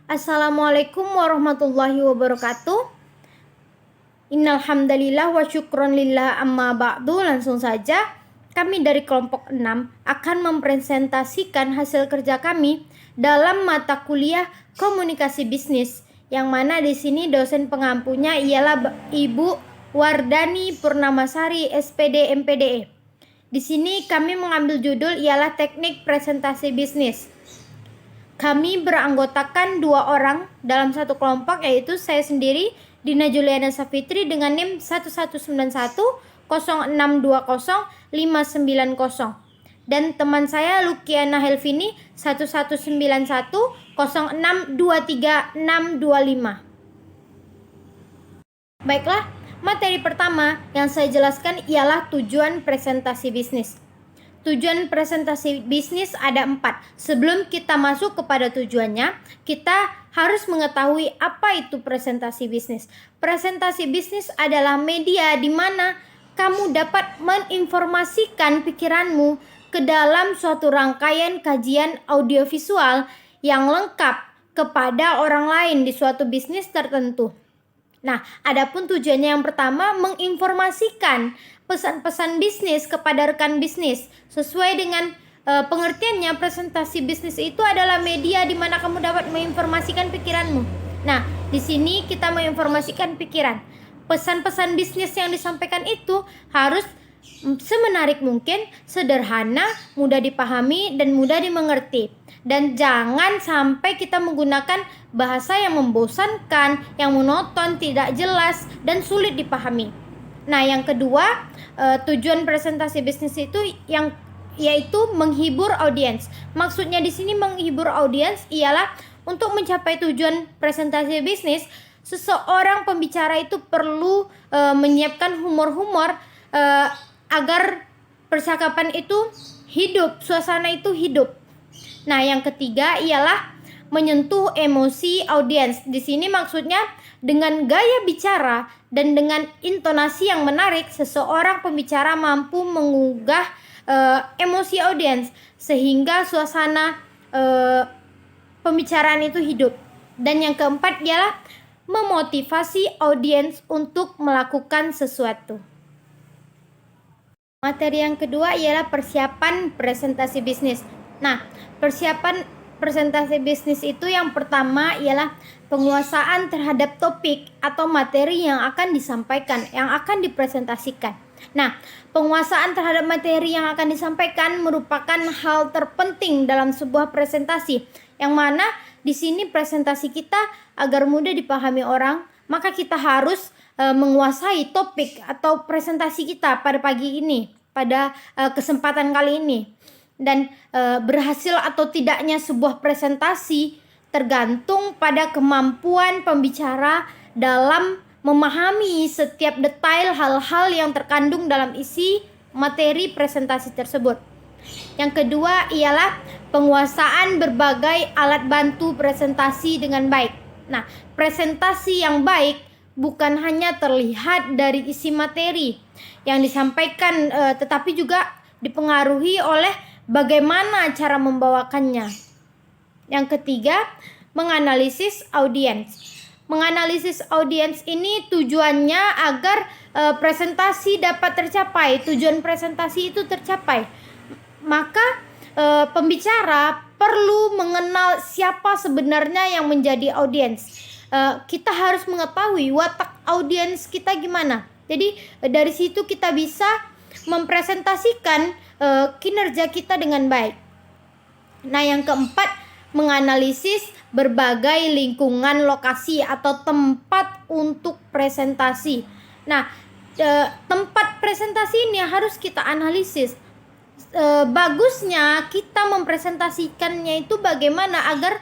Assalamualaikum warahmatullahi wabarakatuh. Innal hamdalillah wa syukron lillah amma ba'du. Langsung saja, kami dari kelompok 6 akan mempresentasikan hasil kerja kami dalam mata kuliah komunikasi bisnis, yang mana di sini dosen pengampunya ialah Ibu Wardani Purnamasari SPD MPDE. Di sini kami mengambil judul ialah teknik presentasi bisnis. Kami beranggotakan 2 orang dalam satu kelompok, yaitu saya sendiri, Dina Juliana Safitri dengan NIM 119106205990, dan teman saya Lukiana Helvini 1191062365. Baiklah, materi pertama yang saya jelaskan ialah tujuan presentasi bisnis. Tujuan presentasi bisnis ada 4. Sebelum kita masuk kepada tujuannya, kita harus mengetahui apa itu presentasi bisnis. Presentasi bisnis adalah media di mana kamu dapat menginformasikan pikiranmu ke dalam suatu rangkaian kajian audiovisual yang lengkap kepada orang lain di suatu bisnis tertentu. Nah, adapun tujuannya yang pertama, menginformasikan pesan-pesan bisnis kepada rekan bisnis. Sesuai dengan pengertiannya, presentasi bisnis itu adalah media di mana kamu dapat menginformasikan pikiranmu. Nah, di sini kita menginformasikan pikiran. Pesan-pesan bisnis yang disampaikan itu harus semenarik mungkin, sederhana, mudah dipahami, dan mudah dimengerti. Dan jangan sampai kita menggunakan bahasa yang membosankan, yang monoton, tidak jelas, dan sulit dipahami. Nah, yang kedua, tujuan presentasi bisnis itu yaitu menghibur audiens. Maksudnya di sini menghibur audiens ialah untuk mencapai tujuan presentasi bisnis, seseorang pembicara itu perlu menyiapkan humor-humor agar percakapan itu hidup, suasana itu hidup. Nah, yang ketiga ialah menyentuh emosi audiens. Di sini maksudnya dengan gaya bicara dan dengan intonasi yang menarik, seseorang pembicara mampu menggugah emosi audiens sehingga suasana pembicaraan itu hidup. Dan yang keempat ialah memotivasi audiens untuk melakukan sesuatu. Materi yang kedua ialah persiapan presentasi bisnis. Nah, persiapan presentasi bisnis itu yang pertama ialah penguasaan terhadap topik atau materi yang akan disampaikan, yang akan dipresentasikan. Nah, penguasaan terhadap materi yang akan disampaikan merupakan hal terpenting dalam sebuah presentasi, yang mana di sini presentasi kita agar mudah dipahami orang, maka kita harus menguasai topik atau presentasi kita pada pagi ini, pada kesempatan kali ini. Dan berhasil atau tidaknya sebuah presentasi tergantung pada kemampuan pembicara dalam memahami setiap detail hal-hal yang terkandung dalam isi materi presentasi tersebut. Yang kedua ialah penguasaan berbagai alat bantu presentasi dengan baik. Nah, presentasi yang baik bukan hanya terlihat dari isi materi yang disampaikan, tetapi juga dipengaruhi oleh bagaimana cara membawakannya. Yang ketiga, menganalisis audiens. Menganalisis audiens ini tujuannya agar presentasi dapat tercapai, tujuan presentasi itu tercapai. Maka pembicara perlu mengenal siapa sebenarnya yang menjadi audiens. Kita harus mengetahui watak audiens kita gimana. Jadi dari situ kita bisa mempresentasikan kinerja kita dengan baik. Nah, yang keempat, menganalisis berbagai lingkungan lokasi atau tempat untuk presentasi. Nah, tempat presentasi ini harus kita analisis. Bagusnya kita mempresentasikannya itu bagaimana agar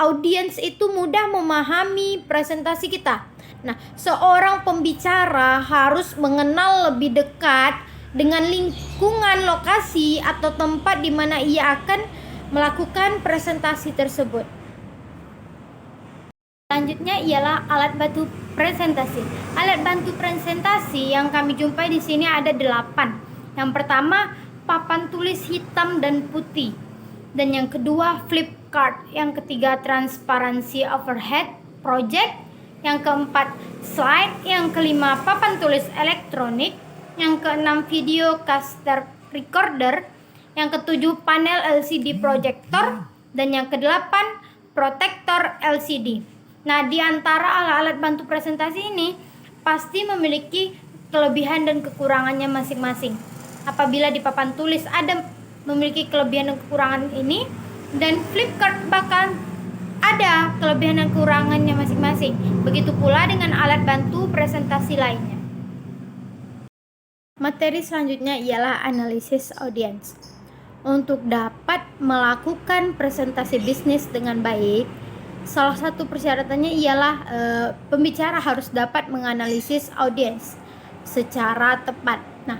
audiens itu mudah memahami presentasi kita. Nah, seorang pembicara harus mengenal lebih dekat dengan lingkungan lokasi atau tempat di mana ia akan melakukan presentasi tersebut. Selanjutnya ialah alat bantu presentasi. Alat bantu presentasi yang kami jumpai di sini ada 8. Yang pertama, papan tulis hitam dan putih. Dan yang kedua, flip card. Yang ketiga, transparansi overhead project. Yang keempat, slide. Yang kelima, papan tulis elektronik. Yang keenam, video caster recorder. Yang ketujuh, panel LCD projector. Dan yang kedelapan, protektor LCD. Nah, di antara alat-alat bantu presentasi ini pasti memiliki kelebihan dan kekurangannya masing-masing. Apabila di papan tulis ada memiliki kelebihan dan kekurangan ini, dan flipchart bakal ada kelebihan dan kekurangannya masing-masing. Begitu pula dengan alat bantu presentasi lainnya. Materi selanjutnya ialah analisis audiens. Untuk dapat melakukan presentasi bisnis dengan baik, salah satu persyaratannya ialah pembicara harus dapat menganalisis audiens secara tepat. Nah,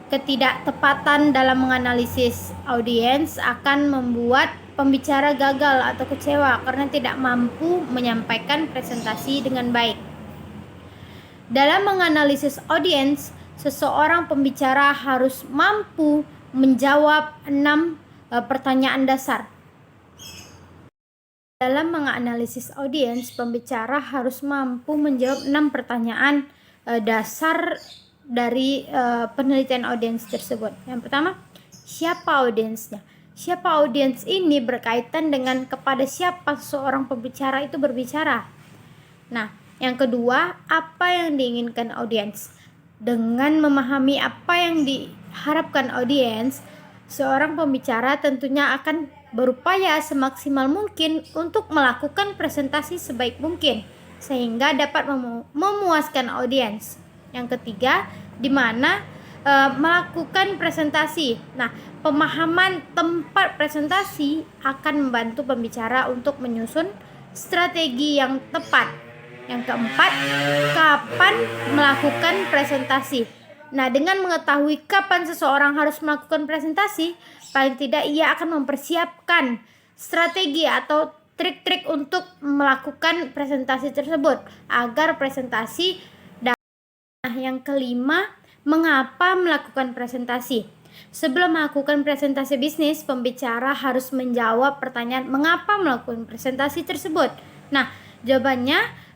ketidaktepatan dalam menganalisis audiens akan membuat pembicara gagal atau kecewa karena tidak mampu menyampaikan presentasi dengan baik. Dalam menganalisis audiens, seseorang pembicara harus mampu menjawab 6 pertanyaan dasar. Dalam menganalisis audiens, pembicara harus mampu menjawab 6 pertanyaan dasar dari penelitian audiens tersebut. Yang pertama, siapa audiensnya? Siapa audiens ini berkaitan dengan kepada siapa seorang pembicara itu berbicara. Nah, yang kedua, apa yang diinginkan audiens? Dengan memahami apa yang diharapkan audiens, seorang pembicara tentunya akan berupaya semaksimal mungkin untuk melakukan presentasi sebaik mungkin sehingga dapat memuaskan audiens. Yang ketiga, di mana melakukan presentasi. Nah, pemahaman tempat presentasi akan membantu pembicara untuk menyusun strategi yang tepat. Yang keempat, kapan melakukan presentasi. Nah, dengan mengetahui kapan seseorang harus melakukan presentasi, paling tidak ia akan mempersiapkan strategi atau trik-trik untuk melakukan presentasi tersebut agar presentasi dapat. Nah, yang kelima, mengapa melakukan presentasi? Sebelum melakukan presentasi bisnis, pembicara harus menjawab pertanyaan mengapa melakukan presentasi tersebut. Nah, jawabannya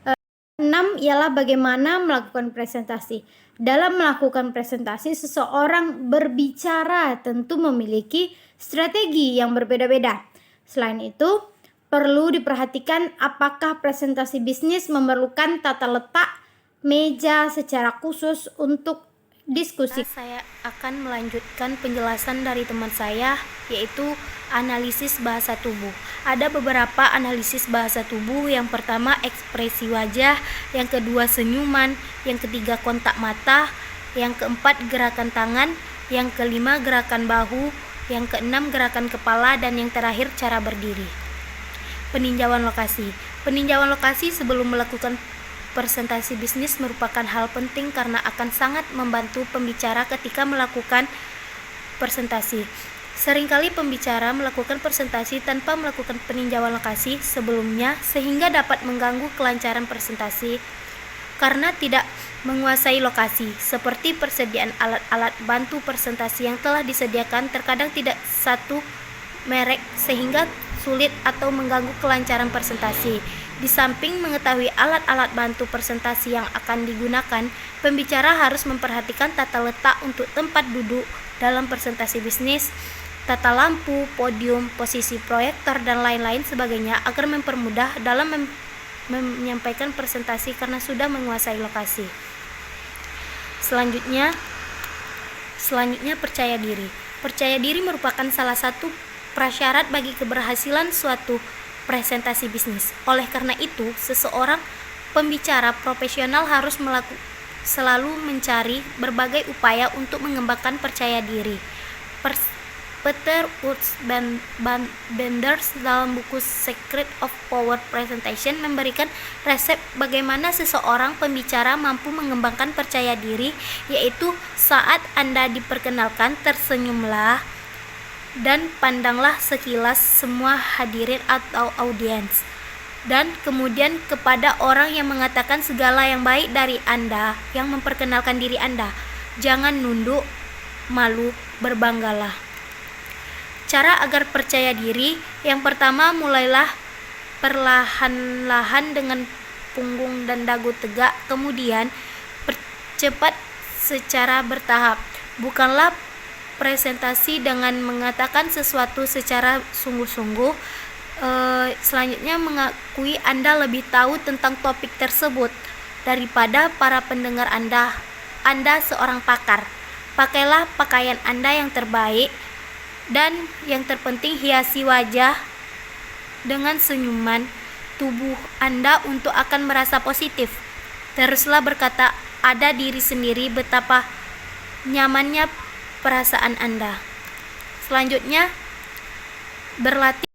6 ialah bagaimana melakukan presentasi. Dalam melakukan presentasi, seseorang berbicara tentu memiliki strategi yang berbeda-beda. Selain itu, perlu diperhatikan apakah presentasi bisnis memerlukan tata letak meja secara khusus untuk diskusi. Saya akan melanjutkan penjelasan dari teman saya, yaitu analisis bahasa tubuh. Ada beberapa analisis bahasa tubuh. Yang pertama, ekspresi wajah. Yang kedua, senyuman. Yang ketiga, kontak mata. Yang keempat, gerakan tangan. Yang kelima, gerakan bahu. Yang keenam, gerakan kepala. Dan yang terakhir, cara berdiri. Peninjauan lokasi. Peninjauan lokasi sebelum melakukan presentasi bisnis merupakan hal penting karena akan sangat membantu pembicara ketika melakukan presentasi. Seringkali pembicara melakukan presentasi tanpa melakukan peninjauan lokasi sebelumnya sehingga dapat mengganggu kelancaran presentasi karena tidak menguasai lokasi, seperti persediaan alat-alat bantu presentasi yang telah disediakan terkadang tidak satu merek sehingga sulit atau mengganggu kelancaran presentasi. Di samping mengetahui alat-alat bantu presentasi yang akan digunakan, pembicara harus memperhatikan tata letak untuk tempat duduk dalam presentasi bisnis, tata lampu, podium, posisi proyektor, dan lain-lain sebagainya agar mempermudah dalam menyampaikan presentasi karena sudah menguasai lokasi. Selanjutnya percaya diri. Percaya diri merupakan salah satu prasyarat bagi keberhasilan suatu presentasi bisnis. Oleh karena itu, seseorang pembicara profesional harus selalu mencari berbagai upaya untuk mengembangkan percaya diri. Peter Benders dalam buku Secret of Power Presentation memberikan resep bagaimana seseorang pembicara mampu mengembangkan percaya diri, yaitu saat Anda diperkenalkan, tersenyumlah dan pandanglah sekilas semua hadirin atau audiens, dan kemudian kepada orang yang mengatakan segala yang baik dari Anda, yang memperkenalkan diri Anda, jangan nunduk, malu, berbanggalah. Cara agar percaya diri, yang pertama mulailah perlahan-lahan dengan punggung dan dagu tegak, kemudian percepat secara bertahap. Bukanlah presentasi dengan mengatakan sesuatu secara sungguh-sungguh. Selanjutnya mengakui Anda lebih tahu tentang topik tersebut daripada para pendengar Anda. Anda seorang pakar. Pakailah pakaian Anda yang terbaik, dan yang terpenting hiasi wajah dengan senyuman tubuh Anda untuk akan merasa positif. Teruslah berkata pada diri sendiri betapa nyamannya perasaan Anda. Selanjutnya, berlatih